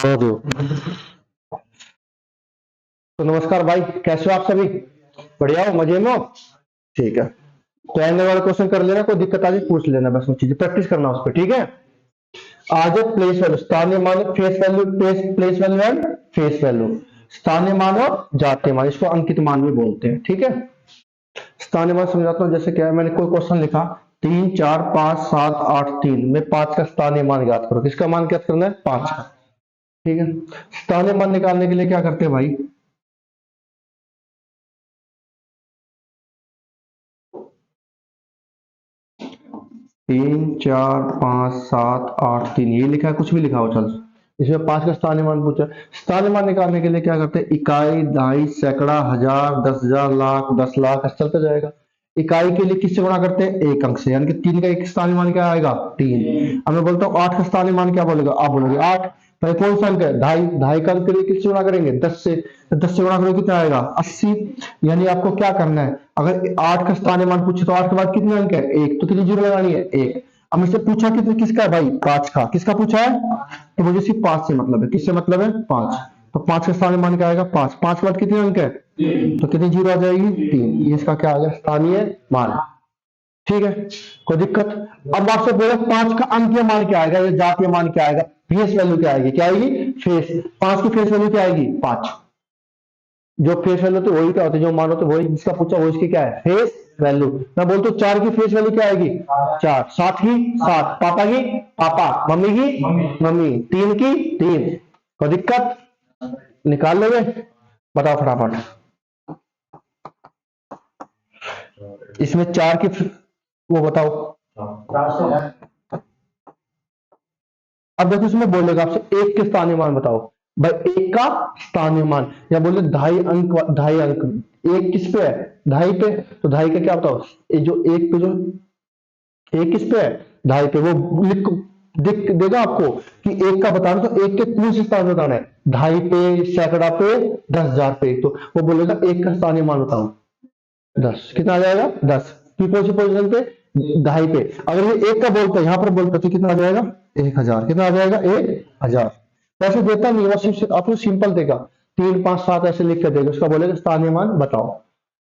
और दो। तो नमस्कार भाई, कैसे हो आप सभी? बढ़िया हो, मजे में हो? ठीक है। तो आने वाले क्वेश्चन कर लेना, कोई दिक्कत आ जाए पूछ लेना, बस वो चीजें प्रैक्टिस करना उस पर, ठीक है? आज है प्लेस वैल्यू, स्थानीय मान, face value, place value and face value. स्थानीय मान और जातीय मान, इसको अंकित मान भी बोलते हैं, ठीक है? स्थानीय मान समझाता हूँ। जैसे क्या है, मैंने कोई क्वेश्चन लिखा 3 4 5 7 8 3 में 5 का स्थानीय मान ज्ञात करो। किसका मान ज्ञात करना है? 5 का। ठीक है। स्थानीय मान निकालने के लिए क्या करते हैं भाई? 3 4 5 7 8 3 ये लिखा है, कुछ भी लिखा हो चल। इसमें 5 का स्थानीय मान पूछा। स्थानीय मान निकालने के लिए क्या करते हैं? इकाई, दहाई, सैकड़ा, हजार, 10,000, लाख, 10 लाख, ऐसे चलता जाएगा। इकाई के लिए किससे गुणा करते हैं? एक अंक से, यानी कि 3 का एक स्थानीय मान क्या आएगा? 3। अब मैं बोलता हूँ 8 का स्थानीय मान क्या बोलेगा? आप बोलोगे 8। तो कौन सा अंक है? ढाई। ढाई का अंक के लिए किससे गुणा करेंगे? 10 से। तो 10 से गुणा करोगे कितना आएगा? 80। यानी आपको क्या करना है, अगर 8 का स्थानीय मान पूछे तो 8 के बाद कितने अंक है? एक। तो कितनी जीरो लगानी है? एक। अब मुझसे पूछा कितने, किसका है भाई? 5 का। किसका पूछा है? तो मुझे सिर्फ 5 से मतलब है। किससे मतलब है? 5। तो 5 का स्थानीय मान क्या आएगा? 5। 5 के बाद कितने अंक है? तो कितनी जीरो आ जाएगी? 3। ये इसका क्या आ गया? स्थानीय मान। ठीक है, कोई दिक्कत? अब आपसे बोले 5 का अंकीय मान क्या आएगा या जातीय मान क्या आएगा? फेस वैल्यू क्या आएगी? क्या आएगी? फेस। 5 की फेस वैल्यू क्या आएगी? 5। जो फेस वैल्यू होती है वही क्या होती है? जो मान होते वही, जिसका पूछा वो इसकी क्या है? Face value. मैं बोलता हूँ 4 की फेस वैल्यू क्या आएगी? 4। 7 की 7। पापा की पापा। मम्मी की मम्मी। 3 की 3। कोई दिक्कत? निकाल लोगे? बताओ फटाफट। इसमें 4 की वो बताओ। अब देखो इसमें बोलेगा आपसे एक के स्थानीय मान बताओ। भाई एक का स्थानीय मान, या बोले ढाई अंक, ढाई अंक। एक किस पे है? ढाई पे। तो ढाई का क्या बताओ? ये जो एक पे, जो एक किस पे है? ढाई पे। वो लिख दिख देगा आपको कि एक का बताना, तो एक के कौन से स्थान बताना है? ढाई पे, सैकड़ा पे, 10,000 पे। तो वो बोलेगा एक का स्थानीय मान बताओ। 10 कितना आ जाएगा? 10 की कौन सी पोजीशन पे? ढाई पे। अगर ये एक का बोलता है, यहां पर बोलता है, तो कितना आ जाएगा? 1,000। कितना आ जाएगा? 1,000। वैसे देता नहीं, वो सिर्फ आपको सिंपल देगा, 3 5 7 ऐसे लिख के देगा, उसका बोलेगा स्थानीय मान बताओ।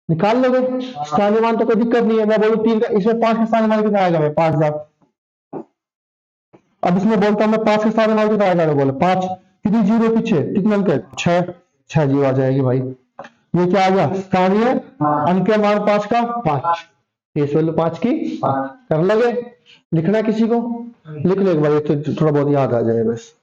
निकाल लोगे स्थानीय मान, तो कोई दिक्कत नहीं है। मैं बोलूँ 3 का, इसमें 5 का स्थानीय मान कितना आएगा? मैं 5,000। अब इसमें बोलता हूँ मैं 5 का स्थानीय मान कितना आएगा? मैं बोले 5। कितनी जीरो पीछे, कितने अंक है? 6। 6 जीरो आ जाएगी भाई। ये क्या आ गया? स्थानीय अंक मान 5 का 5। फेस वैल्यू 5 की 5 कर लगे? लिखना है किसी को? लिख ले एक बार, ये तो थोड़ा बहुत याद आ जाए बस।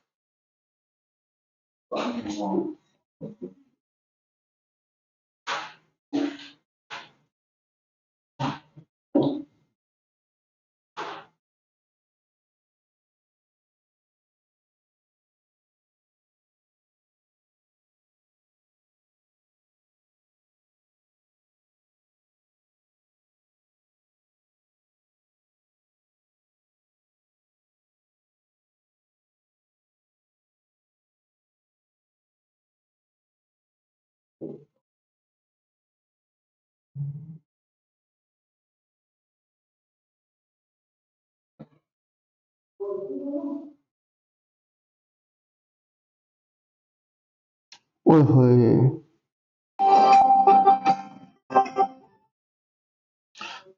ओए होए,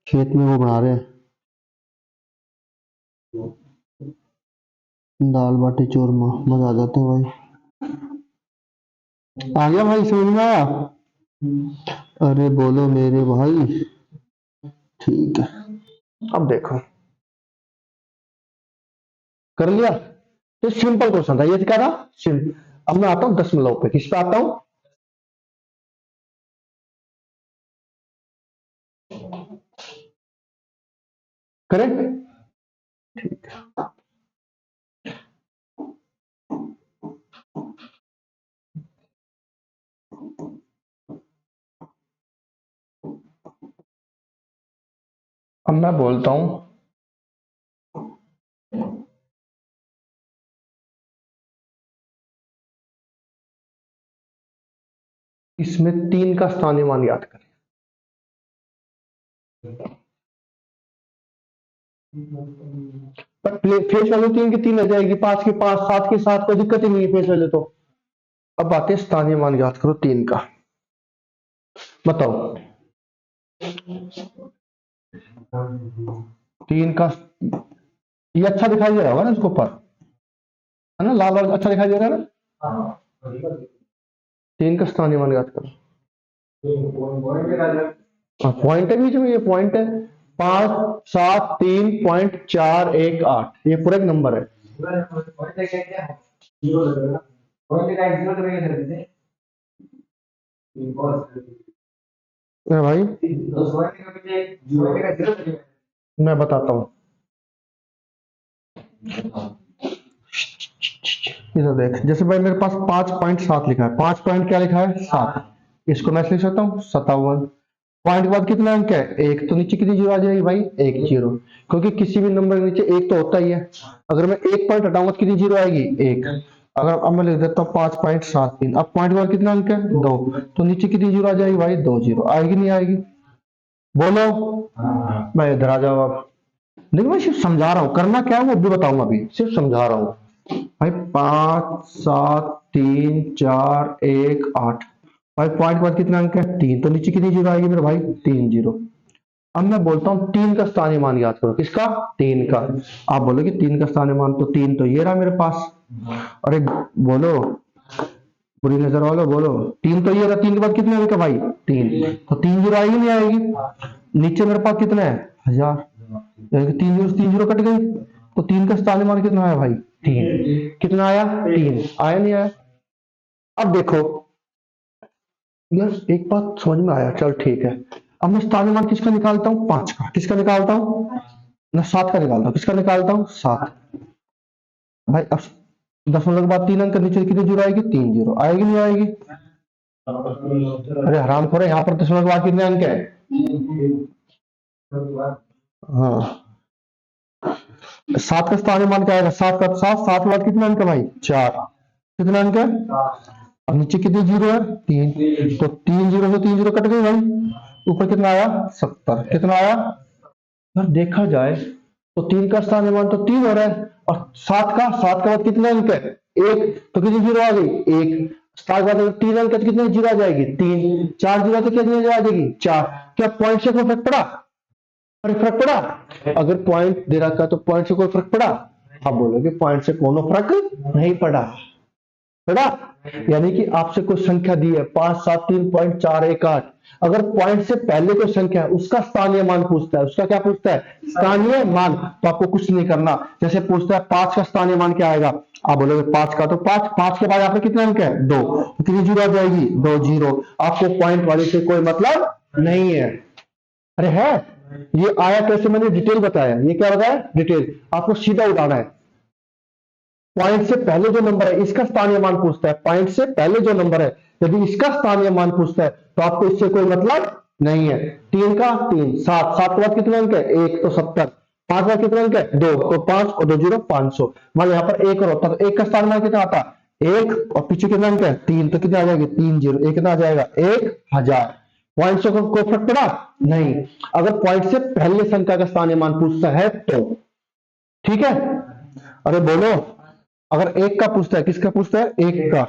खेत में वो बना रहे हैं दाल बाटी चूरमा, मजा आ जाता है भाई। आ गया भाई, समझ में आया? अरे बोलो मेरे भाई। ठीक है, अब देखो कर लिया। तो सिंपल क्वेश्चन था ये, क्या था? सिंपल। अब मैं आता हूं दशमलव पे। किस पे आता हूं? करेक्ट। ठीक है, अब मैं बोलता हूं, इसमें 3 का स्थानीय मान याद करें। पर फेस वैल्यू 3 की 3 आ जाएगी, 5 की 5, 7 की 7, कोई दिक्कत ही नहीं है फेस वैल्यू तो। अब आते हैं स्थानीय मान ज्ञात करो 3 का। बताओ 3 का, ये अच्छा दिखाई दे रहा होगा ना इसके ऊपर, है ना, लाल वाला अच्छा दिखाई दे रहा है ना। 3 का स्थानीय मान ज्ञात करो। पॉइंट है बीच में, ये पॉइंट है 5, 7, 3.418, ये पूरा एक नंबर है। भाई मैं बताता हूँ, इधर देख, जैसे भाई मेरे पास 5.7 लिखा है, 5 पॉइंट क्या लिखा है 7, इसको मैं लिख सकता हूँ 57। पॉइंट के बाद कितना अंक है 1, तो नीचे कितनी जीरो आ जाएगी भाई 1 जीरो, क्योंकि किसी भी नंबर के नीचे 1 तो होता ही है। अगर मैं 1 पॉइंट हटाऊंगा तो कितनी जीरो आएगी 1। अगर अब मैं लिख देता हूँ 5.73, अब पॉइंट के बाद कितना अंक है 2, तो नीचे कितनी जीरो आ जाएगी भाई 2 जीरो, आएगी नहीं आएगी, बोलो। मैं इधर आ जाओ अब, देखो मैं सिर्फ समझा रहा हूँ, करना क्या है वो भी बताऊंगा, अभी सिर्फ समझा रहा हूँ भाई। 5, 7, 3, 4, 1, 8, भाई पॉइंट के बाद कितना अंक है 3, तो नीचे कितनी जीरो आएगी मेरे भाई 3 जीरो। अब मैं बोलता हूँ 3 का स्थानीय मान याद करो, किसका 3 का। आप बोलोगे 3 का स्थानीय मान, तो 3 तो ये रहा मेरे पास, अरे बोलो पूरी नजर वालों बोलो, 3 तो ये रहा, 3 के बाद कितने अंक है भाई 3, तो 3 जीरो आएगी नहीं आएगी। नीचे मेरे पास कितना है 1000, यानी कि 3 जीरो कट गई, तो 3 का स्थानीय मान कितना आया भाई 3, कितना आया 3, आया नहीं आया। अब देखो यार एक बात समझ में आया, चल ठीक है। अब मैं स्थानीय मान किसका निकालता हूँ 5 का, किसका निकालता हूँ ना 7 का निकालता हूँ, किसका निकालता हूँ 7। भाई अब दशमलव के बाद 3 अंक, नीचे कितनी जीरो आएगी 3 जीरो, आएगी नहीं आएगी। अरे हराम खोरे, यहाँ पर दशमलव के बाद कितने अंक है, हाँ 7 का स्थानीय मान क्या आएगा 7 का 7, 7 के बाद कितना अंक है भाई 4, कितना अंक है, और नीचे कितनी जीरो है 3, तो 3 जीरो से 3 जीरो कट गई भाई, ऊपर कितना आया 70, कितना आया। यार देखा जाए तो 3 का स्थानीय मान तो 3 हो रहा है, और 7 का बाद कितने अंक है 1, तो कितनी जीरो आ गई 1, 7 के बाद 3 अंक है तो कितनी जीरो आ जाएगी 3, 4 जीरो तो कितनी जीरो आ जाएगी 4। क्या पॉइंट से कोई फर्क पड़ा, अरे फर्क पड़ा, अगर पॉइंट दे रखा तो पॉइंट से कोई फर्क पड़ा, आप बोलोगे पॉइंट से कोनो फर्क नहीं पड़ा, पड़ा। यानी कि आपसे कोई संख्या दी है 573.418, अगर पॉइंट से पहले कोई संख्या है उसका स्थानीय मान पूछता है, उसका क्या पूछता है स्थानीय मान, तो आपको कुछ नहीं करना। जैसे पूछता है 5 का स्थानीय मान क्या आएगा, आप बोलोगे 5 का, तो 5, 5 के बाद यहाँ पे कितने अंक है 2, कितनी जीरो आ जाएगी 2 जीरो। आपको पॉइंट वाले से कोई मतलब नहीं है। अरे है, ये आया कैसे मैंने डिटेल बताया, ये क्या बताया डिटेल, आपको सीधा उड़ाना है। पॉइंट से पहले जो नंबर है इसका स्थानीय मान पूछता है, पॉइंट से पहले जो नंबर है यदि इसका स्थानीय मान पूछता है तो आपको इससे कोई मतलब नहीं है। 3 का 3, 7, 7 के बाद कितने अंक है 1, तो 70, 5 का कितने अंक है 2, तो 5 और 2 जीरो 500, मान यहाँ पर 1 और होता तो 1 का स्थानीय मान कितना आता 1, और पीछे कितना अंक है 3, तो कितना आ जाएगी 3 जीरो, 1 कितना आ जाएगा 1000। पॉइंट से कोई फर्क पड़ा नहीं, अगर पॉइंट से पहले संख्या का स्थानीय मान पूछता है तो, ठीक है। अरे बोलो, अगर 1 का पूछता है, किसका पूछता है 1 का,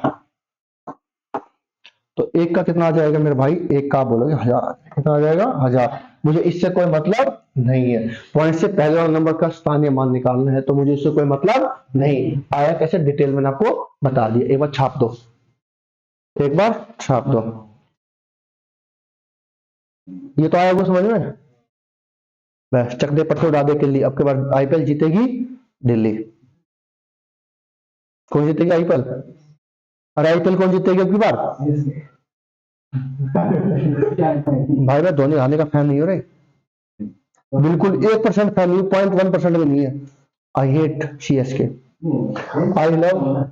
तो 1 का कितना आ जाएगा मेरे भाई 1 का बोलोगे 1000, कितना आ जाएगा 1000। मुझे इससे कोई मतलब नहीं है, पॉइंट से पहले वाले नंबर का स्थानीय मान निकालना है, तो मुझे इससे कोई मतलब नहीं। आया कैसे डिटेल मैंने आपको बता दिया, एक बार छाप दो, एक बार छाप दो। ये तो आया वो समझ में, बस चक दे पत्थर उड़ा दे के लिए। अब के बाद आईपीएल जीतेगी दिल्ली। कौन जीतेगी आईपीएल, अरे आईपीएल कौन जीतेगी अब की बार, भाई मैं धोनी हारने का फैन नहीं हो रहे, बिल्कुल 1% फैन नहीं, 0.1% भी नहीं है। I hate CSK, I love,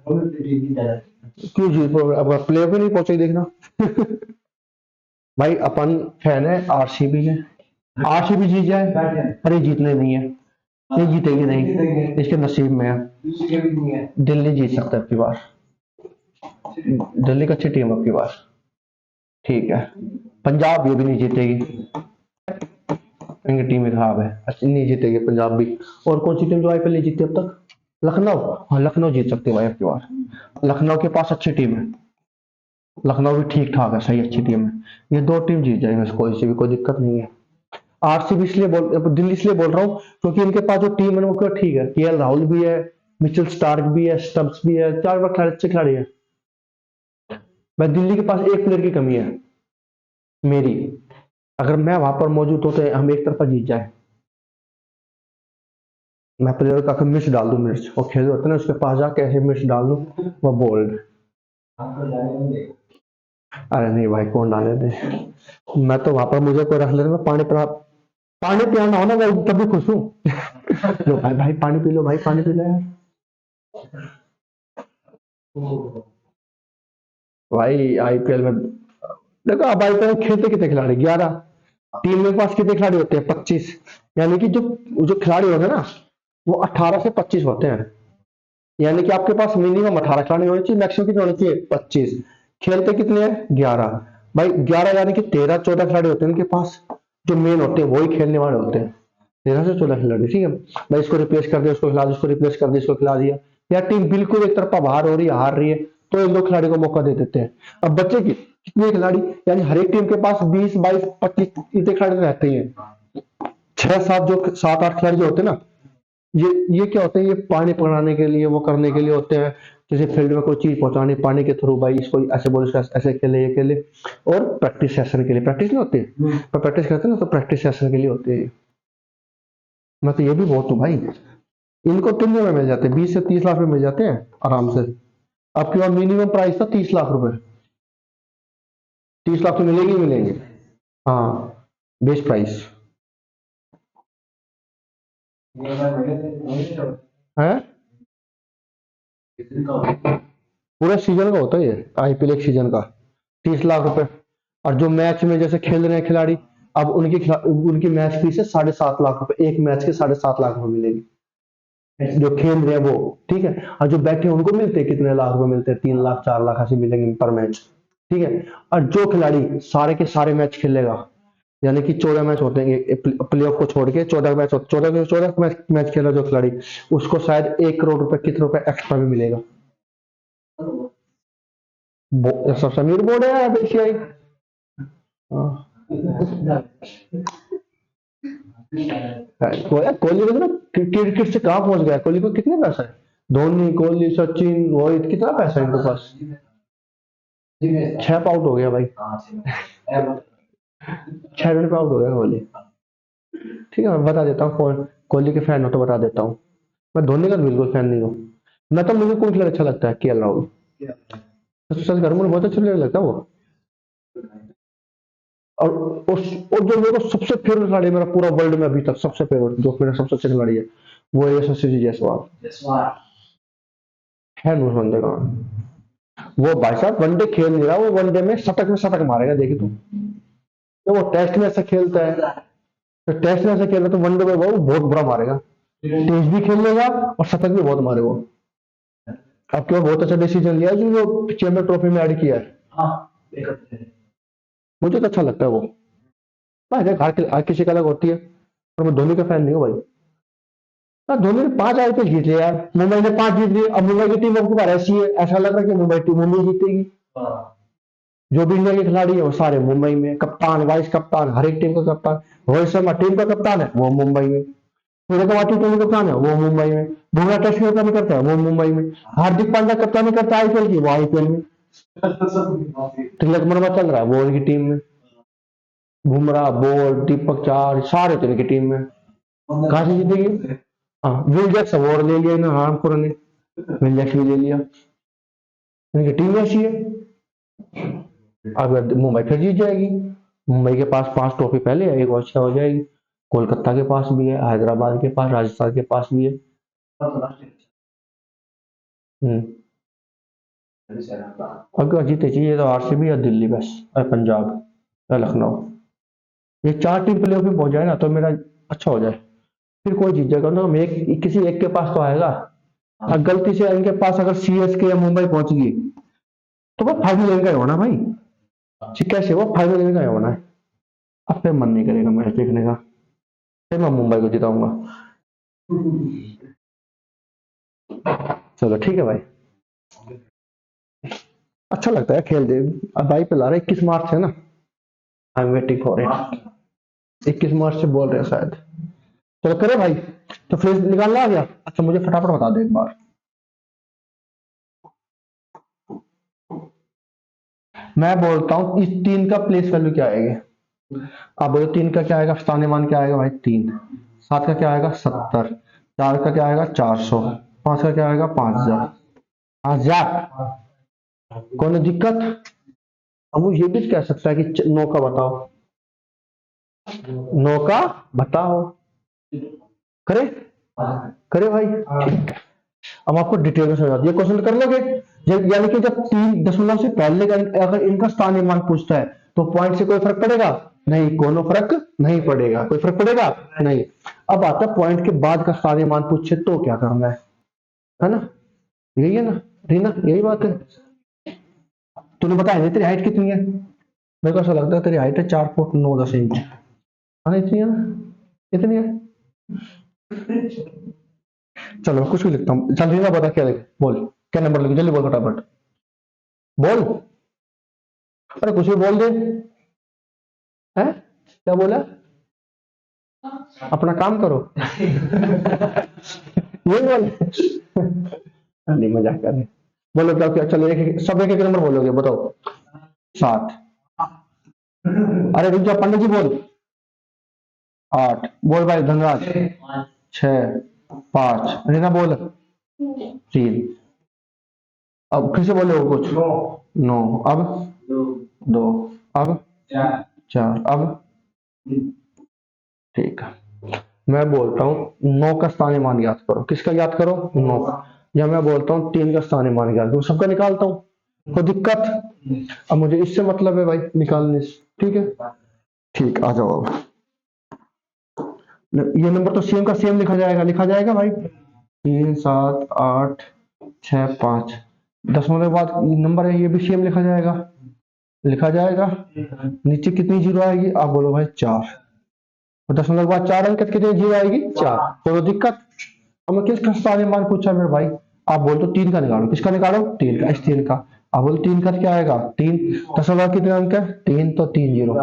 क्यों जीत अब प्ले पे नहीं पहुंचे देखना। भाई अपन फैन है आरसीबी के, आरसीबी जीत जाए, अरे जीतने नहीं है, ये जीतेगी नहीं, इसके नसीब में है। दिल्ली जीत सकता है अब की बार, दिल्ली की अच्छी टीम अब की बार, ठीक है। पंजाब ये भी नहीं जीतेगी, इनकी टीम ही खराब है, अच्छी नहीं जीतेगी पंजाब भी। और कौन सी टीम जो आईपीएल नहीं जीती अब तक? लखनऊ। हाँ लखनऊ जीत सकती है भाई अब की बार। लखनऊ के पास अच्छी टीम है, लखनऊ भी ठीक ठाक है, सही अच्छी टीम है। ये दो टीम जीत जाएंगे, कोई सी भी कोई दिक्कत नहीं है। आरसीबी इसलिए बोल दिल्ली इसलिए बोल रहा हूँ क्योंकि इनके पास जो टीम है ना, वो ठीक है, केएल राहुल भी है, मिचेल स्टार्क भी है, स्टब्स भी है, चार बार खिलाड़ी अच्छे खिलाड़ी है। मैं दिल्ली के पास एक प्लेयर की कमी है मेरी, अगर मैं वहां पर मौजूद होते तो हम एक तरफा जीत जाए। मैं प्लेयर का मिर्च डाल दूं, मिर्च और खेल होते ना उसके पास जाके ऐसे मिर्च डाल दूं, वो बोल्ड। अरे नहीं भाई कौन डाले थे, मैं तो वहां पर मुझे कोई रख लेता, मैं पानी पिलाना हो ना मैं तभी खुश हूँ। लो भाई भाई पानी पी लो, भाई पानी पी लो यार। भाई आईपीएल में देखो, अब आईपीएल में खेलते कितने खिलाड़ी? 11। टीम के पास कितने खिलाड़ी होते हैं? 25। यानी कि जो जो खिलाड़ी होते हैं ना, वो 18 से 25 होते हैं। यानी कि आपके पास मिनिमम 18 खिलाड़ी होने चाहिए, मैक्सिमम कितने होने चाहिए? 25। खेलते कितने हैं? 11। भाई 11 यानी कि 13-14 खिलाड़ी होते हैं उनके पास, जो मेन होते हैं वही खेलने वाले होते हैं। 13 से 14 खिलाड़ी, ठीक है। भाई इसको रिप्लेस कर दिया, उसको खिला दिया, इसको रिप्लेस कर दिया, इसको खिला दिया। या टीम बिल्कुल एक तरफा बाहर हो रही है, हार रही है, तो इन दो खिलाड़ी को मौका दे देते हैं। अब बच्चे की कितने खिलाड़ी? यानी हर एक टीम के पास 20-22-25 इतने खिलाड़ी रहते हैं। 6-7 जो 7-8 खिलाड़ी जो होते हैं ना, ये क्या होते हैं? ये पानी पकड़ाने के लिए, वो करने के लिए होते हैं। जैसे फील्ड में कोई चीज पहुंचानी पानी के थ्रू, भाई इसको ऐसे बोले, इसको ऐसे खेले, ये खेले। और प्रैक्टिस सेशन के लिए, प्रैक्टिस नहीं होती पर प्रैक्टिस करते हैं ना, तो प्रैक्टिस सेशन के लिए होते हैं। मैं तो ये भी बहुत हूँ भाई, इनको कितने में मिल जाते हैं? 20 से 30 लाख में मिल जाते हैं आराम से। आपके पास मिनिमम प्राइस था 30 लाख रुपए, 30 लाख तो मिलेंगे ही मिलेंगे। हाँ बेस्ट प्राइस है। पूरा सीजन का होता है ये आईपीएल, एक सीजन का 30 लाख रुपए। और जो मैच में जैसे खेल रहे हैं खिलाड़ी, अब उनकी मैच फीस है 7.5 लाख रुपए, एक मैच के 7.5 लाख रुपए मिलेगी जो खेल रहे हैं वो, ठीक है। और जो बैठे हैं उनको मिलते हैं कितने लाख रुपए मिलते हैं? 3 लाख 4 लाख ऐसे मिलेंगे पर मैच, ठीक है। और जो खिलाड़ी सारे के सारे मैच खेलेगा, यानी कि 14 मैच होते हैं प्ले ऑफ को छोड़ के, 14 मैच, 14 मैच खेला जो खिलाड़ी, उसको शायद 1 करोड़ रुपए कितने रुपए एक्स्ट्रा भी मिलेगा। सबसे अमीर बोर्ड है एशियाई। कोहली को ना क्रिकेट से कहाँ पहुंच गया, कोहली को कितने पैसा है? धोनी, कोहली, सचिन, रोहित, कितना पैसा है इनके पास? 6 पे आउट हो गया भाई, 6 रन पे आउट हो गया कोहली। ठीक है मैं बता देता हूँ, कोहली के फैन हो तो बता देता हूँ। मैं धोनी का बिल्कुल फैन नहीं हूँ। मैं तो, मुझे कौन खिलाड़ी अच्छा लगता है? केएल राहुल। सच करूँ, मुझे बहुत अच्छा लगता है वो। और और जो मेरे को सबसे फेवरेट खिलाड़ी है, मेरा पूरा वर्ल्ड में अभी तक सबसे फेवरेट, जो मेरा सबसे अच्छा खिलाड़ी है, वो है यशस्वी जायसवाल। है नूर बंदे का, वो भाई साहब वनडे खेल नहीं रहा, वो वनडे में शतक मारेगा, देखी तू। तो वो टेस्ट में ऐसा खेलता है, तो टेस्ट में ऐसा खेल रहा है, तो वनडे में वो बहुत बुरा मारेगा। टेस्ट भी खेल लेगा और शतक भी बहुत मारे वो। अब क्यों बहुत अच्छा डिसीजन लिया जो वो चैंपियन ट्रॉफी में ऐड किया है, मुझे तो अच्छा लगता है वो। भाई देख हर किसी का अलग होती है, पर मैं धोनी का फैन नहीं हूँ भाई। धोनी ने 5 आईपीएल जीत लिया यार, मुंबई ने 5 जीत लिए, अब मुंबई की टीम अब की बार ऐसी है, ऐसा लग रहा है कि मुंबई जीतेगी। जो भी इंडिया के खिलाड़ी है वो सारे मुंबई में, कप्तान, वाइस कप्तान, हर एक टीम का कप्तान। रोहित शर्मा टीम का कप्तान है, वो मुंबई में। सूर्य कुमार टी20 कप्तान है, वो मुंबई में। बुमराह टेस्ट की कप्तानी करता है, वो मुंबई में। हार्दिक पांड्या कप्तानी करता है आईपीएल की, वो आईपीएल में। तिलक वर्मा चल रहा है वो उनकी टीम में। बुमराह, बोल्ट, दीपक चार, सारे तो इनकी टीम में। कहाँ से जीतेगी? हाँ विल जैक्स अवार्ड ले लिया इन्होंने, हरामखोर ने। विल जैक्स भी ले लिया, इनकी टीम ऐसी है। अब मुंबई फिर जीत जाएगी। मुंबई के पास 5 ट्रॉफी पहले है, एक और 6 हो जाएगी। कोलकाता के पास भी है, हैदराबाद के पास, राजस्थान के पास भी है। हम्म। अब क्या जीते चाहिए तो आरसीबी या दिल्ली बस, और पंजाब या लखनऊ, ये 4 टीम प्लेऑफ में पहुंच जाए ना तो मेरा अच्छा हो जाए। फिर कोई जीत जाएगा ना, किसी एक के पास तो आएगा। और गलती से इनके पास अगर सीएसके या मुंबई पहुंच गई, तो वो फाइनल इनका ही होना भाई। ठीक, कैसे वो फाइनल इनका ही होना है। अब फिर मन नहीं करेगा मैच देखने का। फिर मैं मुंबई को जिताऊंगा। चलो ठीक है भाई, अच्छा लगता है खेल दे। अब भाई पिला रहे 21 मार्च है ना, I am waiting for it. 21 मार्च से बोल रहे हैं शायद। चलो करे भाई, तो फ्रीज निकालना आ गया। अच्छा मुझे फटाफट बता दे एक बार, मैं बोलता हूँ इस 3 का प्लेस वैल्यू क्या आएगी। आप बोलो 3 का क्या आएगा, स्थानीय मान क्या आएगा भाई 3। 7 का क्या आएगा 70। 4 का क्या आएगा 400। 5 का क्या आएगा 5000। 5000 कौन दिक्कत। अब वो ये भी कह सकता है कि 9 का बताओ, 9 का बताओ। करे, करे भाई ठीक है। अब आपको डिटेल में समझा दिया, क्वेश्चन कर लोगे। यानी कि जब 3 दशमलव से पहले का अगर इनका स्थानीय मान पूछता है तो पॉइंट से कोई फर्क पड़ेगा नहीं, कोनो फर्क नहीं पड़ेगा, कोई फर्क पड़ेगा नहीं। अब आता पॉइंट के बाद का स्थानीय मान पूछे तो क्या करना है ना, यही है ना रीना, यही बात है। तूने बताया नहीं तेरी हाइट कितनी है, मेरे को ऐसा लगता है तेरी हाइट है 4 फुट 9 10 इंच, हाँ इतनी है ना, इतनी है। चलो मैं कुछ भी लिखता हूँ, चल रीना बता क्या लिख, बोल क्या नंबर लिख, जल्दी बोल फटाफट बोल। अरे कुछ भी बोल दे, है क्या बोला, अपना काम करो। ये बोल। नहीं मजाक कर रहे, बोलो क्या क्या, चलो सब एक एक नंबर बोलोगे, बताओ। 7। अरे रुक जाओ पंडित जी, बोल। 8 बोल भाई धनराज। 6 5 रीना बोल। 3 अब फिर से बोले कुछ। 9 अब 2 अब 4 अब ठीक है। मैं बोलता हूँ 9 का स्थानीय मान याद करो, किसका याद करो 9 का, या मैं बोलता हूँ 3 का स्थानीय मान याद करो, सबका निकालता हूँ, कोई दिक्कत। अब मुझे इससे मतलब है भाई निकालने से, ठीक है ठीक, आ जाओ अब। ये नंबर तो सेम का सेम लिखा जाएगा भाई, 3 7 8 6 5 दशमलव के बाद नंबर है, ये भी सेम लिखा जाएगा, लिखा जाएगा। नीचे कितनी जीरो आएगी आप बोलो भाई 4, और दशमलव के बाद 4 अंक कितनी जीरो आएगी 4, कोई दिक्कत। अब मैं किसका स्थानीय मान पूछा मेरे भाई, आप बोल तो 3 का निकालो, किसका निकालो 3 का, इस 3 का। आप बोलो 3 का क्या आएगा 3, दशमलव कितने अंक है 3, तो 3 जीरो।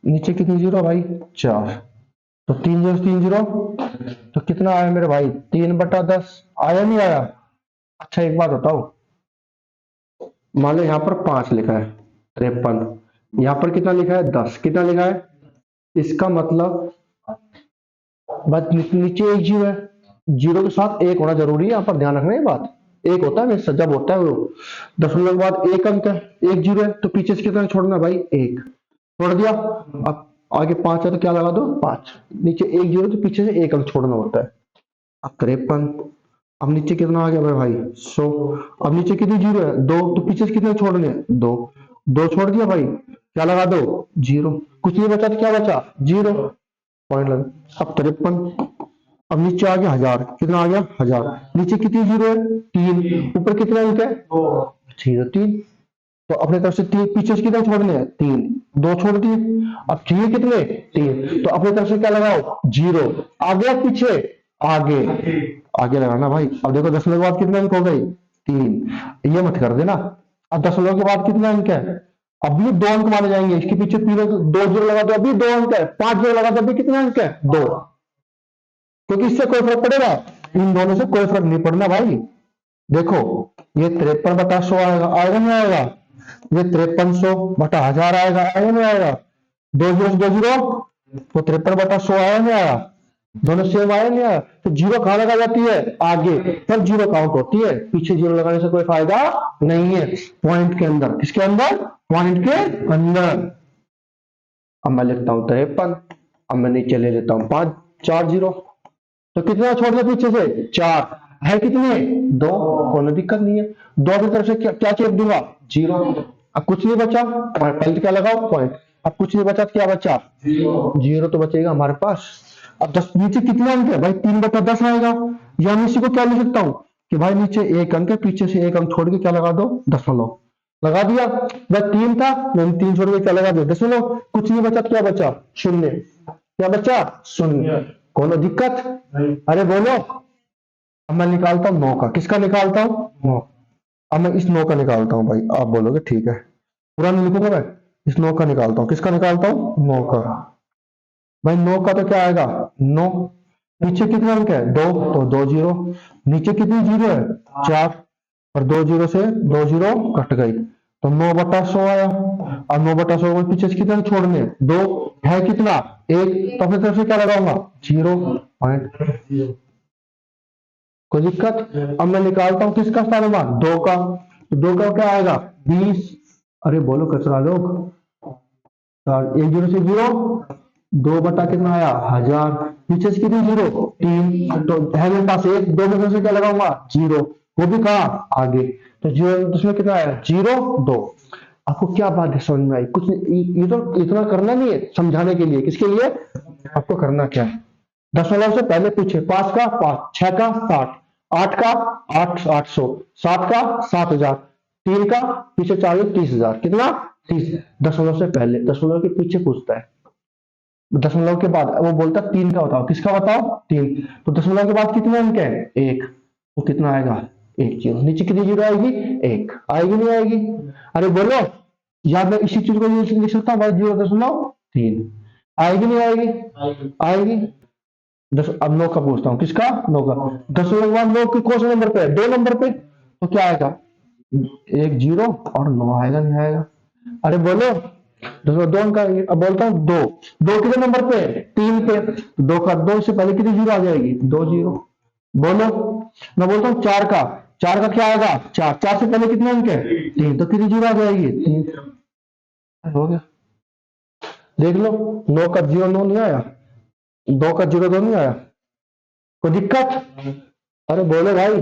नीचे कितनी जीरो भाई 4, तो 3 जीरो तो कितना आया मेरे भाई 3/10, आया नहीं आया। अच्छा एक बात बताओ, मान लो यहाँ पर 5 लिखा है 53, यहाँ पर कितना लिखा है 10, कितना लिखा है, इसका मतलब बस नीचे एक जीरो है, जीरो के साथ एक होना जरूरी है, यहाँ पर ध्यान रखना ये बात, एक होता है वैसे जब होता है वो दशमलव के बाद एक अंक है, एक जीरो है, तो पीछे से कितना छोड़ना भाई एक, छोड़ दिया। अब आगे 5 है तो क्या लगा दो 5, नीचे एक जीरो तो पीछे से एक अंक छोड़ना होता है। अब 53, अब नीचे कितना आ गया मेरे भाई 100, अब नीचे कितनी जीरो है 2, तो पीछे से कितने छोड़ने 2, 2 छोड़ दिया भाई, क्या लगा दो जीरो, कुछ नहीं बचा तो क्या बचा जीरो, पॉइंट लगा। अब 53, अब नीचे आ गया 1000, कितना आ गया 1000, नीचे कितनी जीरो है 3, ऊपर कितना अंक है 3, तो अपने तरफ से 3 पीछे से कितना छोड़ने हैं 3, 2 छोड़ दिए। अब चाहिए कितने 3, तो अपने तरफ से क्या लगाओ जीरो, आगे पीछे आगे, आगे लगाना भाई। अब देखो दशमलव के बाद कितने अंक हो गए 3, ये मत कर देना। अब दशमलव के बाद कितना अंक है, अब भी 2 अंक माने जाएंगे, इसके पीछे 2 जीरो लगा दो अभी 2 अंक है, 5 जीरो लगा दो अभी कितने अंक है 2, क्योंकि इससे कोई फर्क पड़ेगा, इन दोनों से कोई फर्क नहीं पड़ना भाई। देखो ये 53/100 आएगा, आएगा नहीं आएगा, ये 5300/1000 आएगा, आएगा नहीं आएगा, 2 जीरो से 2 जीरो तो 53/100 आया नहीं आया, दोनों सेम आया नहीं आया, तो जीरो कहां लगा जाती है आगे, तब जीरो काउंट होती है, पीछे जीरो लगाने से कोई फायदा नहीं है। पॉइंट के अंदर, किसके अंदर पॉइंट के अंदर। अब मैं लिखता हूं 53, अब मैं नीचे ले लेता हूं 4 जीरो, तो कितना छोड़ दिया पीछे से 4, है कितने 2, कोई दिक्कत नहीं है, 2 की तरफ से क्या चेक दूंगा जीरो। अब कुछ नहीं बचा, पॉइंट क्या लगाओ पॉइंट, अब कुछ नहीं बचा तो क्या बचा जीरो, तो बचेगा हमारे पास। अब 10 नीचे कितना अंक है भाई 3/10 आएगा, या मैं इसी को क्या लिख सकता हूँ कि भाई नीचे एक अंक है, पीछे से एक अंक छोड़ के क्या लगा दो दशमलव, लगा दिया। वह 3 था, मैंने 3 छोड़ के क्या लगा दिया, दशमलव। कुछ नहीं बचा तो क्या बचा, शून्य। क्या बचा, शून्य। कोनो दिक्कत, अरे बोलो। अब मैं निकालता हूं 9 का, किसका निकालता हूं, 9। अब मैं इस 9 का निकालता हूं भाई, आप बोलोगे ठीक है, पूरा नहीं लिखूंगा मैं। इस 9 का निकालता हूं, किसका निकालता हूं, 9 का। भाई 9 का तो क्या आएगा, 9। नीचे कितने अंक है, 2, तो 2 जीरो। नीचे कितनी जीरो है, 4। और 2 जीरो से 2 जीरो कट गई, तो 9/100 आया। अब 9/100 में पीछे से कितने अंक छोड़ने, 2। है कितना, 1। तो अपनी तरफ से क्या लगाऊंगा, 0.0। कोई दिक्कत। अब मैं निकालता हूं किसका स्थानमान, 2 का। तो 2 का क्या आएगा, 20। अरे बोलो कचरा लोग। और 1 जीरो से 0, 2 बटा कितना आया, 1000। पीछे से कितनी जीरो, 3। तो है मेरे पास 1, 2 में से क्या लगाऊंगा, 0। वो भी कहा आगे। तो 0 उसमें कितना आया, 0, 2। आपको क्या बात है समझ में आई, कुछ नहीं, ये तो इतना करना नहीं है, समझाने के लिए, किसके लिए, आपको करना क्या है। दशमलव से पहले पूछे, 5 का 5, 6 का 60, 8 का 800, 7 का 7000, 3 का पीछे 40, 30,000, कितना, 30। दशमलव से पहले, दशमलव के पीछे पूछता है, दशमलव के बाद वो बोलता है 3 का बताओ, किसका बताओ, 3। तो दशमलव के बाद कितने अंक है, 1। तो कितना आएगा, 1 जीरो। नीचे कितनी जीरो आएगी, 1 आएगी, नहीं आएगी, अरे बोलो। या मैं इसी चीज को लिख सकता हूँ भाई, 0.3 आएगी, नहीं आएगी, आएगी। अब 9 का पूछता हूँ, किसका, 9 का। दशमलव के बाद 9 के कौन से नंबर पे है, 2 नंबर पे, तो क्या आएगा, 1 जीरो और 9 आएगा, नहीं आएगा, अरे बोलो। दशमलव 2 अंक आएंगे। अब बोलता हूँ 2, 2 कितने नंबर पे है, 3 पे। 2 का 2 से पहले कितनी जीरो आ जाएगी, 2 जीरो। बोलो। मैं बोलता हूँ 4 का, 4 का क्या आएगा, 4, 4 से पहले कितने अंक है, 3, तो कितनी जीरो आ जाएगी, 3। हो गया, देख लो। 9 का जीरो 9 नहीं आया, 2 का जीरो 2 नहीं आया, कोई दिक्कत, अरे बोलो भाई।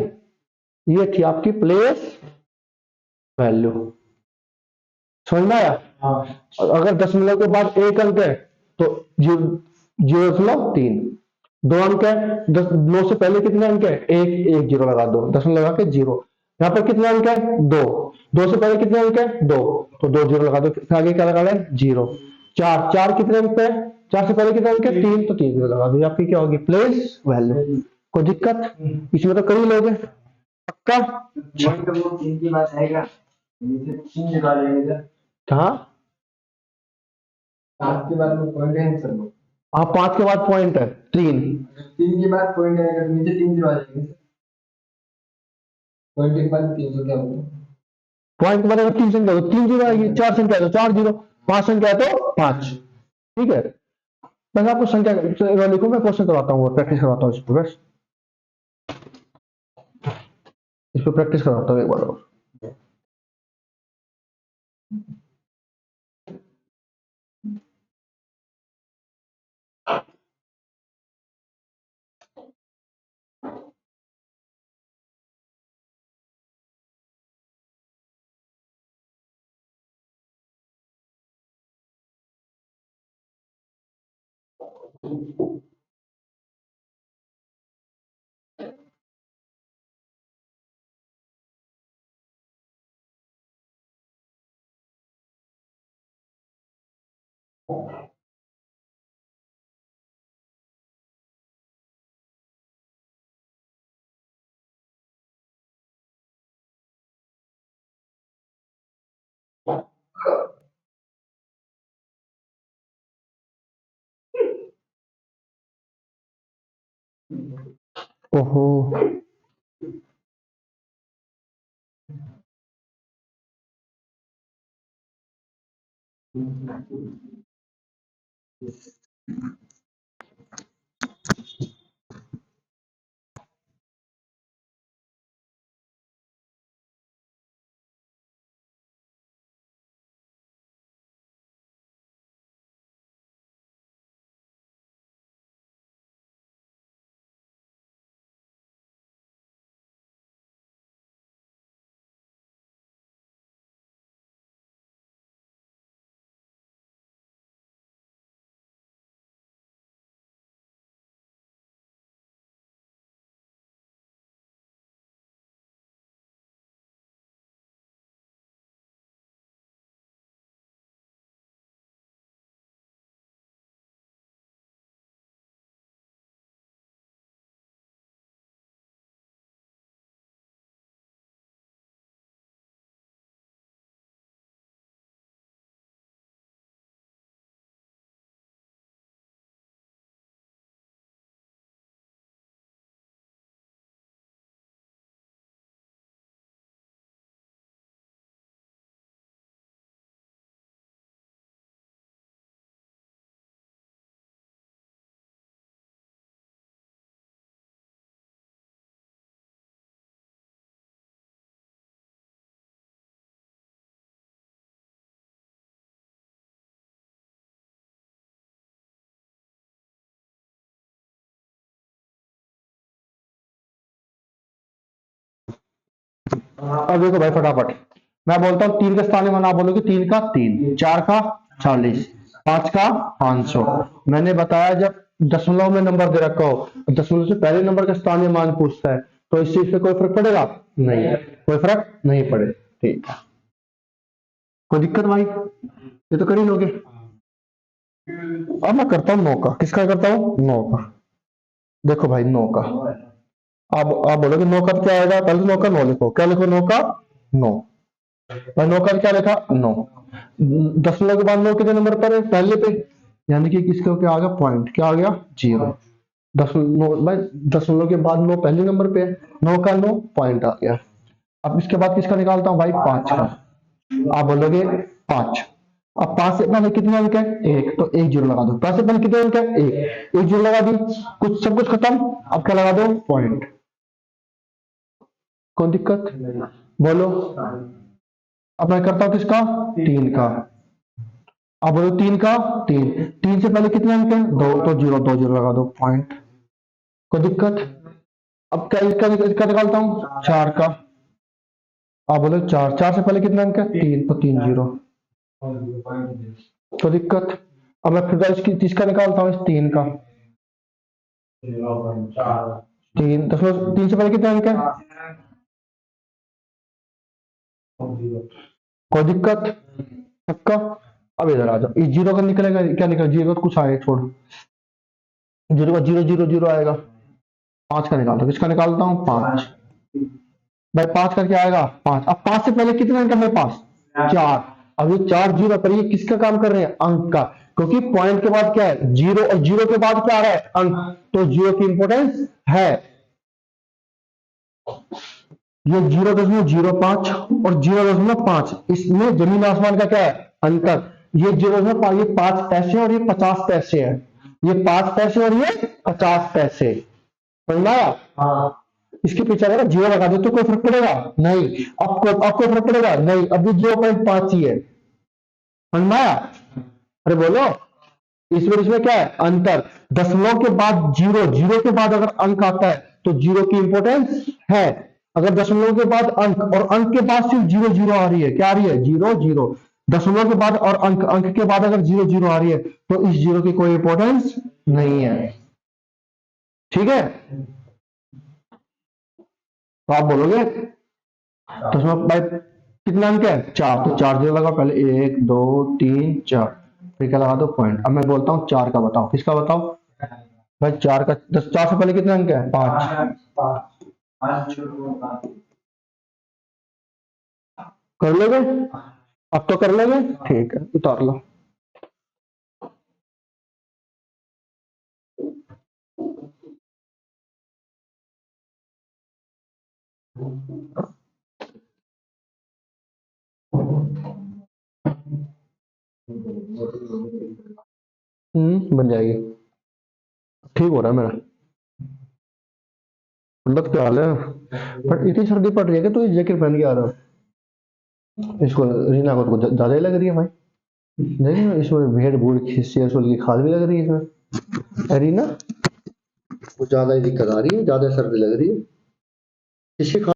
ये थी आपकी प्लेस वैल्यू, समझ में आया। और अगर दशमलव के बाद एक अंक है तो 0.3। 2 अंक है, 9 से पहले कितने अंक है, 1, 1 जीरो लगा दो, दशमलव लगा के 0। यहाँ पर कितने अंक है, 2, 2 से पहले कितने अंक है, 2, तो 2 जीरो लगा दो, आगे क्या लगा लें, 0। 4, 4 कितने अंक पे है, 4 से पहले कितने अंक है, 3, तो 3 जीरो लगा दो, आपकी क्या होगी, प्लेस वैल्यू। कोई दिक्कत, इसमें तो कर ही लोगे पक्का। तीन की बात आएगा, तीन निकालेंगे कहाँ, 5 के बाद में पॉइंट है सर। हाँ 5 के बाद पॉइंट है, 3। 3 के बाद पॉइंट आएगा तो नीचे 3 जीरो आ जाएंगे, पॉइंट के बाद 300 क्या होगा, पॉइंट के बाद अगर 3 संख्या तो 3 जीरो आएगी, 4 संख्या है तो 4 जीरो, 5 संख्या है तो 5। ठीक है, बस आपको संख्या लिखो, मैं क्वेश्चन करवाता हूँ, प्रैक्टिस करवाता हूँ इस पर, बस इस पर प्रैक्टिस करवाता हूँ एक बार और। ओहो, अब देखो भाई फटाफट, मैं बोलता हूँ 3 का स्थानीय मान, आप बोलोगे 3 का 3, 4 का 40, 5 का 500। मैंने बताया जब दशमलव में नंबर दे रखा हो, दशमलव से पहले नंबर का स्थानीय मान पूछता है, तो इस चीज से कोई फर्क पड़ेगा नहीं, कोई फर्क नहीं पड़े। ठीक है, कोई दिक्कत भाई, ये तो कर ही लोगे। अब मैं करता हूँ 9 का, किसका करता हूँ 9 का। देखो भाई 9 का, आप बोलोगे 9 का क्या आएगा, पहले 9 का 9 लिखो, क्या लिखो 9 का 9। भाई 9 का क्या लिखा 9, दशमलव के बाद 9 कितने नंबर पर है, पहले पे, यानी कि किसका क्या आ गया पॉइंट, क्या आ गया 0। दशमलव भाई, दशमलव के बाद 9 पहले नंबर पे है, 9 का 9 पॉइंट आ गया। अब इसके बाद किसका निकालता हूँ भाई 5 का, आप बोलोगे 5। अब 5 से पहले कितने अंक है 1, तो 1 जीरो लगा दो, 5 से पहले कितने अंक है 1, 1 जीरो लगा दी, कुछ सब कुछ खत्म, अब क्या लगा दो पॉइंट। कोई दिक्कत बोलो। अब मैं करता हूं किसका 3 का, अब बोलो 3 का 3, 3 से पहले कितने अंक है 2, तो 0, 2 जीरो लगा दो पॉइंट। कोई दिक्कत। अब क्या इसका निकालता हूं 4 का, आप बोलो 4, 4 से पहले कितने अंक है 3, तो 3 जीरो। तो दिक्कत। अब मैं फिर इसकी इसका निकालता हूँ इस 3 का, 3 दशमलव 3 से पहले कितने अंक है, कोई दिक्कत पक्का। अब इधर आ जाओ, इस जीरो का निकलेगा क्या, निकलेगा जीरो तो कुछ आए छोड़, जीरो का जीरो जीरो जीरो आएगा। 5 का निकालता हूँ, किसका निकालता हूँ 5, भाई 5 का क्या आएगा 5। अब 5 से पहले कितने अंक है मेरे पास 4, अब ये 4 जीरो पर, ये किसका काम कर रहे हैं अंक का, क्योंकि पॉइंट के बाद क्या है जीरो, और जीरो के बाद क्या आ रहा है अंक, तो जीरो की इंपोर्टेंस है। ये 0.05 और 0.5, इसमें जमीन आसमान का क्या है अंतर। ये 0.5, ये 5 पैसे और ये 50 पैसे है, ये 5 पैसे और ये 50 पैसे, समझ में आया। इसके पीछे अगर जीरो लगा दे तो कोई फर्क पड़ेगा नहीं, अब कोई फर्क पड़ेगा नहीं, अब भी 0.5 ही है, समझ में आया। अरे बोलो, इसमें क्या है अंतर, दशमलव के बाद जीरो, जीरो के बाद अगर अंक आता है तो जीरो की इंपोर्टेंस है, अगर दशमलव के बाद अंक और अंक के बाद सिर्फ जीरो जीरो आ रही है, क्या आ रही है जीरो जीरो, दशमलव के बाद और अंक, अंक के बाद अगर जीरो जीरो आ रही है, तो इस जीरो की कोई इंपोर्टेंस नहीं है। ठीक है, तो आप बोलोगे दशमलव भाई कितना अंक है 4, तो 4 जीरो लगा पहले, 1 2 3 4, फिर क्या लगा दो पॉइंट। अब मैं बोलता हूँ 4 का बताओ, किसका बताओ भाई 4 का, 4 से पहले कितने अंक है 5, कर लोगे, अब तो कर लोगे, ठीक है उतार लो। बन जाएगी, ठीक हो रहा है मेरा, मतलब क्या हाल है, पर इतनी सर्दी पड़ रही है कि तू जैकेट पहन के आ रहा है, इसको रीना को तो ज्यादा ही लग रही है भाई, देखिए इसमें भेड़ बूढ़ खिस्सी की खाद भी लग रही है इसमें, रीना कुछ ज्यादा ही दिक्कत आ रही है, ज्यादा सर्दी लग रही है, किसकी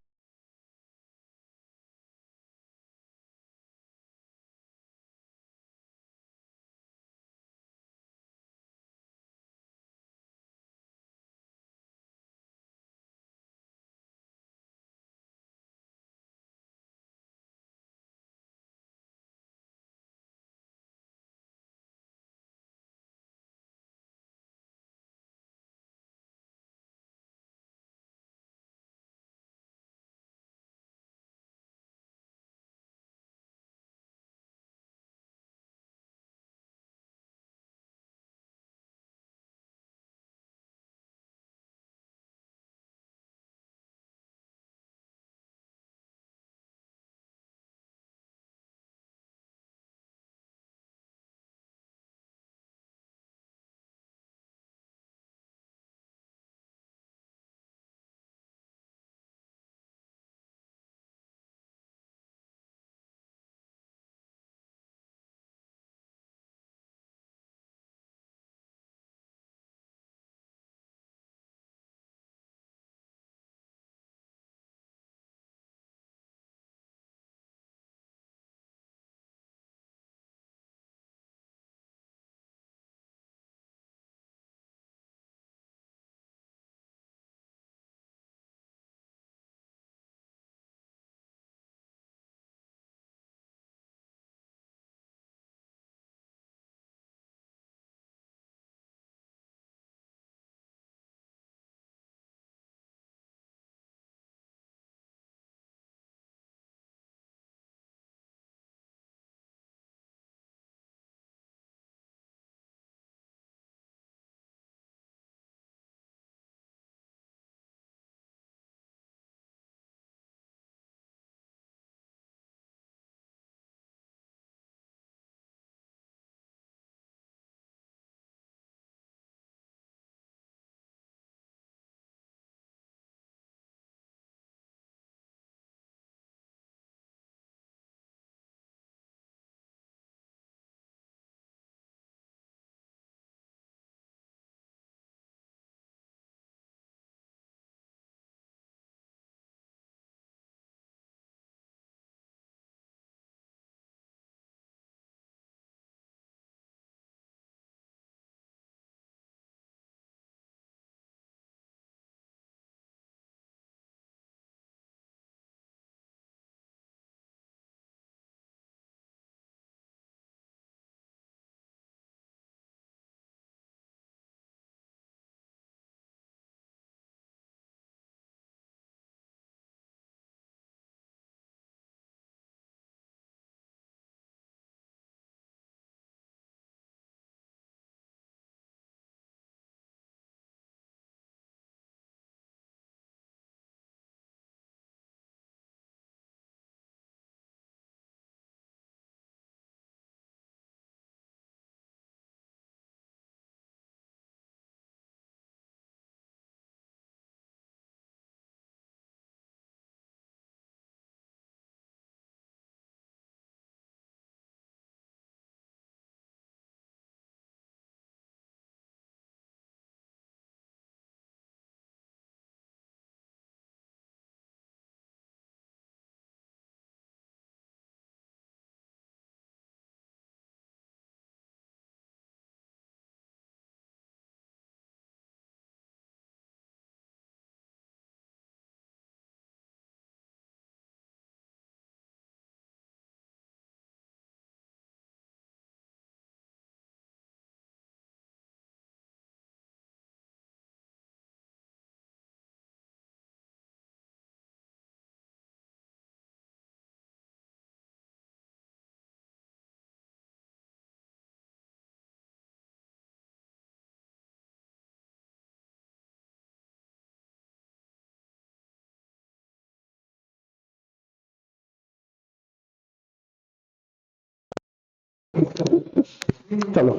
चलो,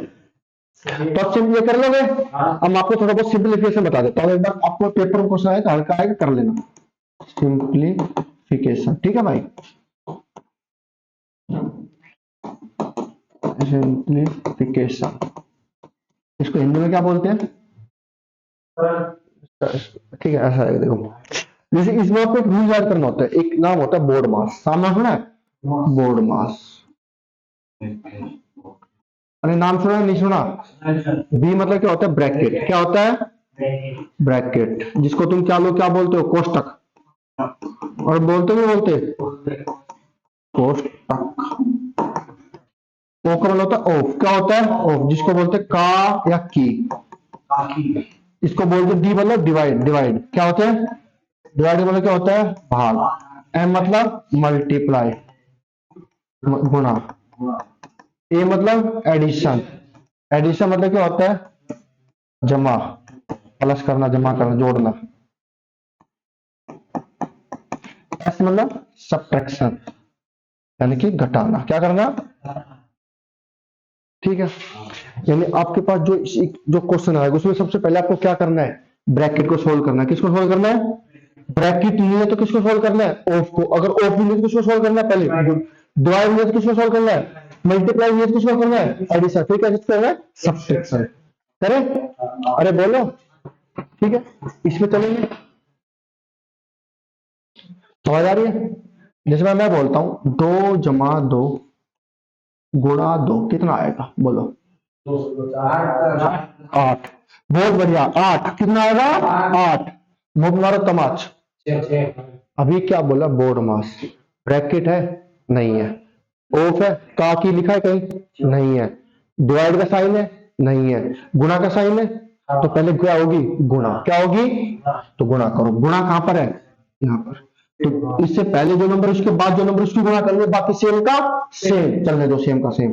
तो अब सिंपल ये कर लोगे। अब मैं आपको थोड़ा बहुत सिंप्लीफिकेशन बता देता हूँ, एक बार आपको पेपर में क्वेश्चन आएगा हल्का आएगा कर लेना। सिंप्लीफिकेशन, ठीक है भाई। सिंप्लीफिकेशन, इसको हिंदी में क्या बोलते हैं? ठीक है, ऐसा है देखो, जैसे इसमें आपको एक रूल याद करना होता है, एक नाम होता है बोर्ड मास, सामने सुना है? बोर्ड मास, अरे नाम सुना है नहीं सुना? बी मतलब क्या होता है? ब्रैकेट। क्या होता है? ब्रैकेट, जिसको तुम क्या लोग क्या बोलते हो? कोष्टक। और बोलते नहीं बोलते? कोष्टक। ओ का मतलब होता है ऑफ। क्या होता है? ऑफ, जिसको बोलते हैं का या की। इसको बोलते हैं डी मतलब डिवाइड। डिवाइड क्या होता है? डिवाइड मतलब क्या होता है? भाग। एम मतलब मल्टीप्लाई, गुना। ए मतलब एडिशन। एडिशन मतलब क्या होता है? जमा, प्लस करना, जमा करना, जोड़ना। एस मतलब सब्ट्रैक्शन, यानी कि घटाना। क्या करना? ठीक है, यानी आपके पास जो क्वेश्चन आएगा उसमें सबसे पहले आपको क्या करना है? ब्रैकेट को सोल्व करना है। किसको सोल्व करना है? ब्रैकेट नहीं है तो किसको सोल्व करना है? ऑफ को। अगर ऑफ नहीं है तो किसको सोल्व करना है? पहले डिवाइड नहीं है तो किसको सोल्व करना है? मल्टीप्लाई नहीं है तो किसको सोल्व करना है? एडिशन। फिर क्या करना है? सब्ट्रैक्शन। करें? अरे बोलो। ठीक है, इसमें चलेंगे, समझ आ रही है? जैसे मैं बोलता हूं 2 + 2 गुणा 2 कितना आएगा? बोलो। 8। बहुत बढ़िया, 8 कितना आएगा? 8। मुख मारो तमाच। अभी क्या बोला? बोर्ड मास। ब्रैकेट है? नहीं है। ऑफ है? का की लिखा है कहीं? नहीं है। डिवाइड का साइन है? नहीं है। गुणा का साइन है? तो पहले क्या होगी? गुणा। क्या होगी? तो गुणा करो। गुणा कहां पर है? यहाँ पर। तो इससे पहले जो नंबर, उसके बाद जो नंबर, उसकी गुणा कर लो, बाकी सेम का सेम चलने दो, सेम का सेम।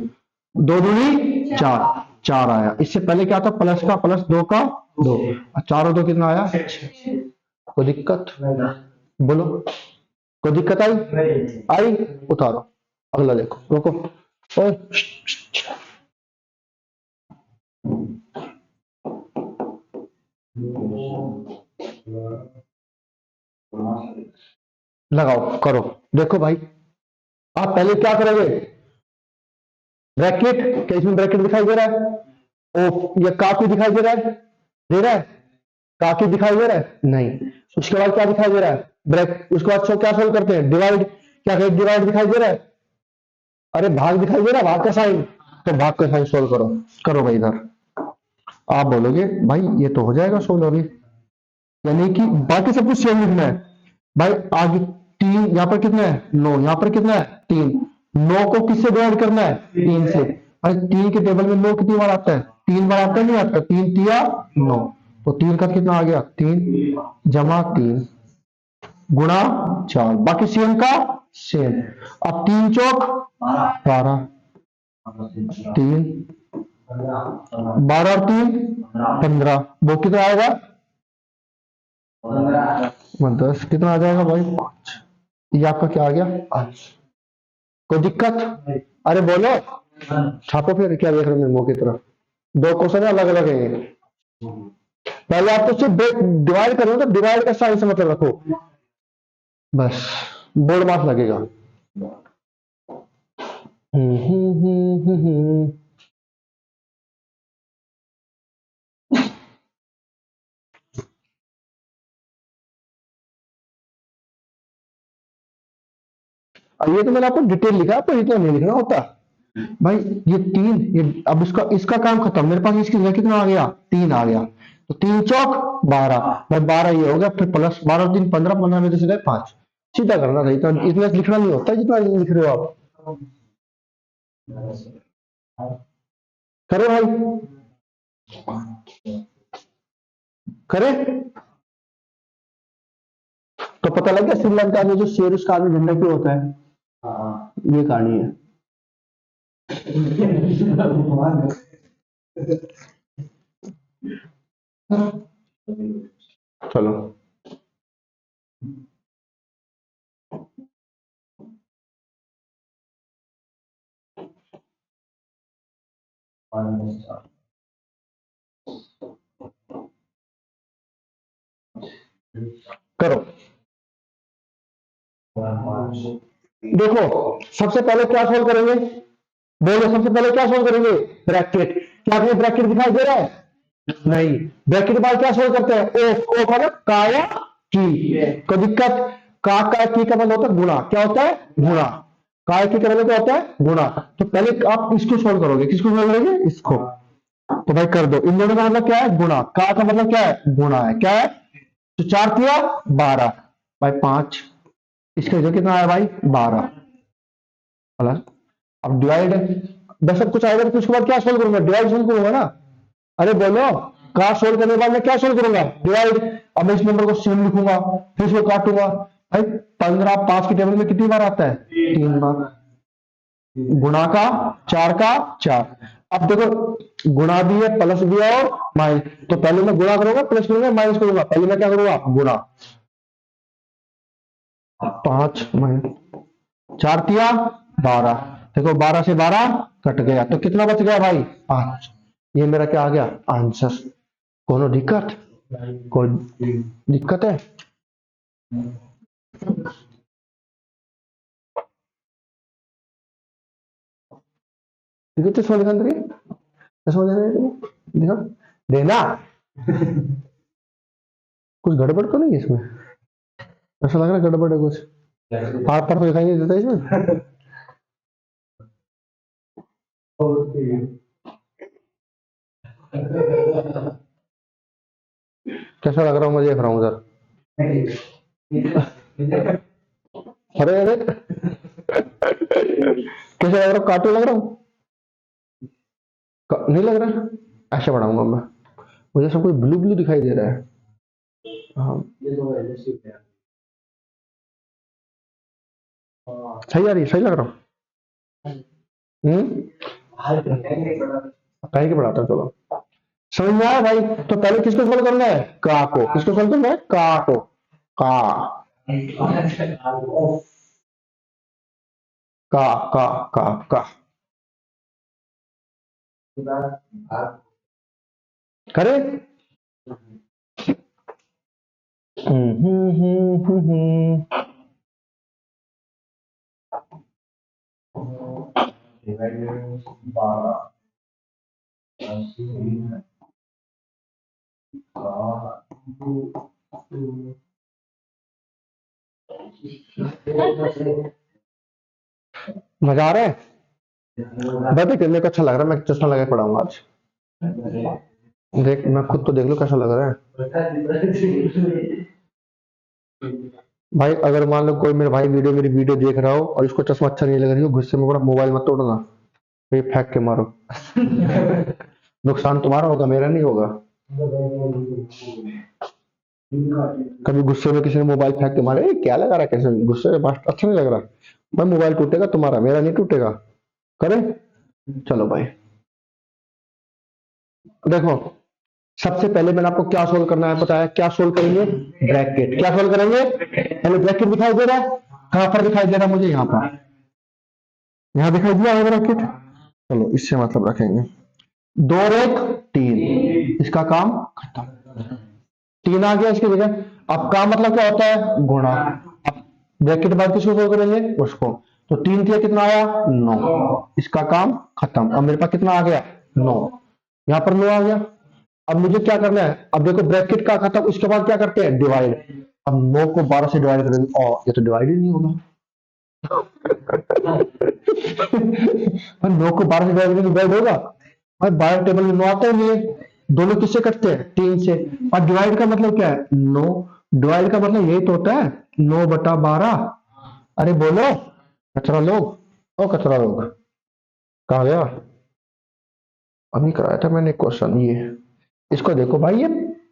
2 दूनी 4, 4 आया। इससे पहले क्या था? प्लस का प्लस, 2 का 2, 4 और 2 कितना आया? 6। कोई दिक्कत? बोलो, कोई दिक्कत आई? आई? उतारो। अगला देखो, रोको। ओए, लगाओ, करो। देखो भाई, आप पहले क्या करोगे? ब्रैकेट, क्या इसमें ब्रैकेट दिखाई दे रहा है? ओ, ये काफी दिखाई दे रहा है? दे रहा है? काफी दिखाई दे रहा है? नहीं। उसके बाद क्या दिखाई दे रहा है? ब्रैक। उसके बाद क्या सोल्व करते हैं? डिवाइड। क्या कहीं डिवाइड दिखाई दे रहा है? अरे भाग दिखाई दे रहा है, भाग का साइन। तो भाग का साइन सोल्व करो। करो भाई इधर। आप बोलोगे भाई ये तो हो जाएगा सोल्व अभी, यानी कि बाकी सब कुछ सेम लिखना है। भाई आगे 3, यहाँ पर कितना है? 9, यहाँ पर कितना है? 3। 9 को किससे डिवाइड करना है? 3 से। अरे 3 के टेबल में 9 कितनी बार आता है? 3 बार आता है, नहीं आता? 3 तिया 9, तो 3 का कितना आ गया? 3 जमा 3 गुणा 4, बाकी सेम का सेम। अब 3 चौक 12, 3 12 और 3 15, वो कितना आएगा? 10 कितना आ जाएगा भाई? 5। ये आपका क्या आ गया? 5। कोई दिक्कत? अरे बोलो। छापो फिर, क्या देख रहे हो मेरे मुंह की तरफ? 2 क्वेश्चन अलग अलग है ये। पहले आप तो सिर्फ डिवाइड करो, तो डिवाइड का साइन से मतलब रखो बस। बोर्ड मार्क्स लगेगा। हम्म, हम्म, हम्म, हम्म। और ये तो मैंने आपको डिटेल लिखा है, पर इतना नहीं लिखना होता भाई। ये 3, ये अब इसका इसका काम खत्म। मेरे पास इसकी जगह कितना आ गया? 3 आ गया। तो 3 चौक 12, भाई 12 ये हो गया, फिर प्लस 12 और 3 15, 15 में से गए 5। सीधा करना था, इतना इतना लिखना नहीं होता जितना लिख रहे हो आप। करो भाई, करे। तो पता लग गया श्रीलंका में जो शेर उसका आगे झंडा क्यों होता है? ये कहानी है। चलो। करो। देखो सबसे पहले क्या सोल्व करेंगे, बोलो सबसे पहले क्या सोल्व करेंगे, ब्रैकेट। क्या कोई ब्रैकेट दिखाई दे रहा है, नहीं। ब्रैकेट के बाद क्या सोल्व करते हैं, ओ का मतलब काया की, कोई दिक्कत। का की का मतलब होता है गुणा, क्या होता है गुणा, काय की का मतलब क्या होता है गुणा। तो पहले आप इसको सोल्व करोगे, किसको सोल्व करोगे, इसको। तो भाई कर दो, इन दोनों का मतलब क्या है गुणा, का मतलब क्या है गुणा है, क्या है। तो 4 किया 12 भाई 5, इसका रिजल्ट कितना आया भाई 12 प्लस। अब डिवाइड है, बस सब कुछ आएगा तो उसके बाद क्या सोल्व करूंगा, डिवाइड सोल्व करूंगा ना। अरे बोलो, का सोल्व करने के बाद मैं क्या सोल्व करूंगा, डिवाइड। अब मैं इस नंबर को सेम लिखूंगा, फिर इसको काटूंगा। भाई 15 5 की टेबल में कितनी बार आता है, 3 बार। गुणा का 4 का 4। अब देखो गुणा भी है प्लस भी है और माइनस, तो पहले मैं गुणा करूंगा प्लस करूंगा माइनस करूंगा, पहले मैं क्या करूंगा गुणा। 5 माइनस 4 किया 12, देखो 12 से 12 कट गया, तो कितना बच गया भाई 5। ये मेरा क्या आ गया आंसर। कोनो दिक्कत, कोई दिक्कत है। चश्मा दिखा अंदर, चश्मा दिखा देना। कुछ गड़बड़ तो नहीं है इसमें, ऐसा लग रहा है गड़बड़ है कुछ, हाथ पर तो दिखाई नहीं देता इसमें। कैसा लग रहा हूँ मैं देख रहा हूँ उधर, अरे अरे कैसा लग रहा हूँ, कार्टून लग रहा हूँ, नहीं लग रहा। ऐसे बढ़ाऊंगा मैं, मुझे सब कुछ ब्लू ब्लू दिखाई दे रहा है। हाँ सही आ रही, सही लग रहा हूँ। कहीं के बढ़ाता हूँ, चलो समझ में आया भाई। तो पहले किसको सोल्व करना है, का को। किसको सोल्व करना है, का को। का का का का करे। मजा आ रहा है, बता करने को अच्छा लग रहा है। मैं चश्मा लगा के पढ़ाऊंगा आज, देख मैं खुद तो देख लो कैसा लग रहा है। भाई अगर मान लो कोई मेरे भाई मेरी वीडियो देख रहा हो और इसको चश्मा अच्छा नहीं लग रही हो, गुस्से में बड़ा मोबाइल मत तोड़ना, ये फेंक के मारो। नुकसान तुम्हारा होगा, मेरा नहीं होगा। कभी गुस्से में किसी ने मोबाइल फेंक के मारे, क्या लगा रहा है, कैसे गुस्से में बात अच्छा नहीं लग रहा, भाई मोबाइल टूटेगा तुम्हारा, मेरा नहीं टूटेगा। करें, चलो भाई देखो सबसे पहले मैंने आपको क्या सोल्व करना है बताया, क्या सोल्व करेंगे, ब्रैकेट। क्या सोल्व करेंगे, पहले ब्रैकेट दिखाई दे रहा है, कहां पर दिखाई दे रहा है मुझे, यहाँ पर, यहाँ दिखाई दिया है ब्रैकेट। चलो इससे मतलब रखेंगे, 2 और 1 3, इसका काम खत्म। 3 आ गया इसकी जगह। अब काम मतलब क्या होता है गुणा। अब ब्रैकेट बाद किसको सोल्व करेंगे, उसको। तो 3 किया कितना आया 9, इसका काम खत्म। अब मेरे पास कितना आ गया 9, यहाँ पर 9 आ गया। अब मुझे क्या करना है, अब देखो ब्रैकेट का खत्म, उसके बाद क्या करते हैं डिवाइड। अब 9 को 12 से डिवाइड करेंगे, और ये तो डिवाइड ही नहीं होगा। 9 को 12 से डिवाइड करेंगे, डिवाइड होगा भाई, 12 टेबल में 9 आता ही नहीं है। दोनों किससे कटते हैं 3 से। और डिवाइड का मतलब क्या है 9, डिवाइड का मतलब यही तो होता है 9/12। अरे बोलो कचरा लोग, ओ कचरा लोग कहा गया। अभी कराया था मैंने क्वेश्चन, ये इसको देखो भाई, ये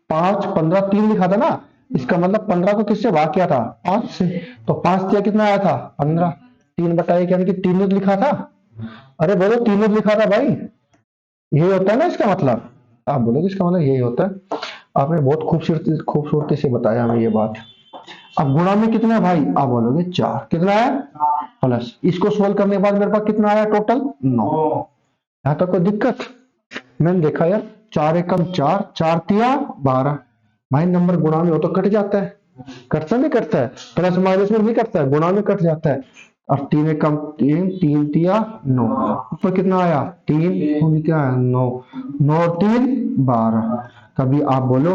5 15 3 लिखा था ना, इसका मतलब 15 को किससे भाग किया था 5 से, तो 5 दिया कितना आया था 15, 3/1 यानी कि 3 लिखा था। अरे बोलो 3 लिखा था भाई, यही होता है ना इसका मतलब। आप बोलोगे इसका मतलब यही होता है। आपने बहुत खूबसूरती खूबसूरती से बताया हमें ये बात। अब गुणा में कितना है भाई, आप बोलोगे 4, कितना है प्लस, इसको सोल्व करने के बाद मेरे पास कितना आया टोटल 9। यहाँ तक कोई दिक्कत, मैंने देखा यार, 4 एकम 4, 4 तिया 12। भाई नंबर गुणा में हो तो कट जाता है, कटता नहीं कटता है, प्लस माइनस में नहीं कटता है, गुणा में कट जाता है। और 3 एकम 3, 3 तिया 9, ऊपर कितना आया 3, क्या है 9, 9 और 3 12। कभी आप बोलो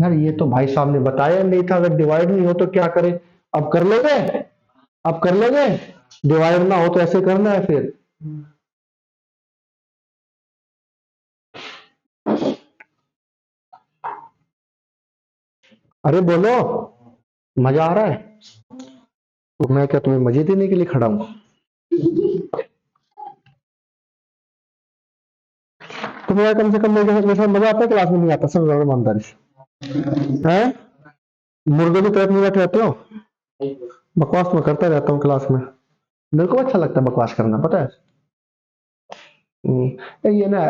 यार ये तो भाई साहब ने बताया नहीं था, अगर डिवाइड नहीं हो तो क्या करें। अब कर लोगे, अब कर लोगे, डिवाइड ना हो तो ऐसे करना है फिर। अरे बोलो, मजा आ रहा है? तो मैं क्या तुम्हें मजे देने के लिए खड़ा हूँ? तुम्हें कम से कम मेरे साथ मजा आता है, क्लास में नहीं आता, सब ज्यादा ईमानदारी से है। मुर्गे की तरफ नहीं बैठे रहते हो, बकवास मैं करता रहता हूँ क्लास में, मेरे को अच्छा लगता है बकवास करना, पता है। ये ना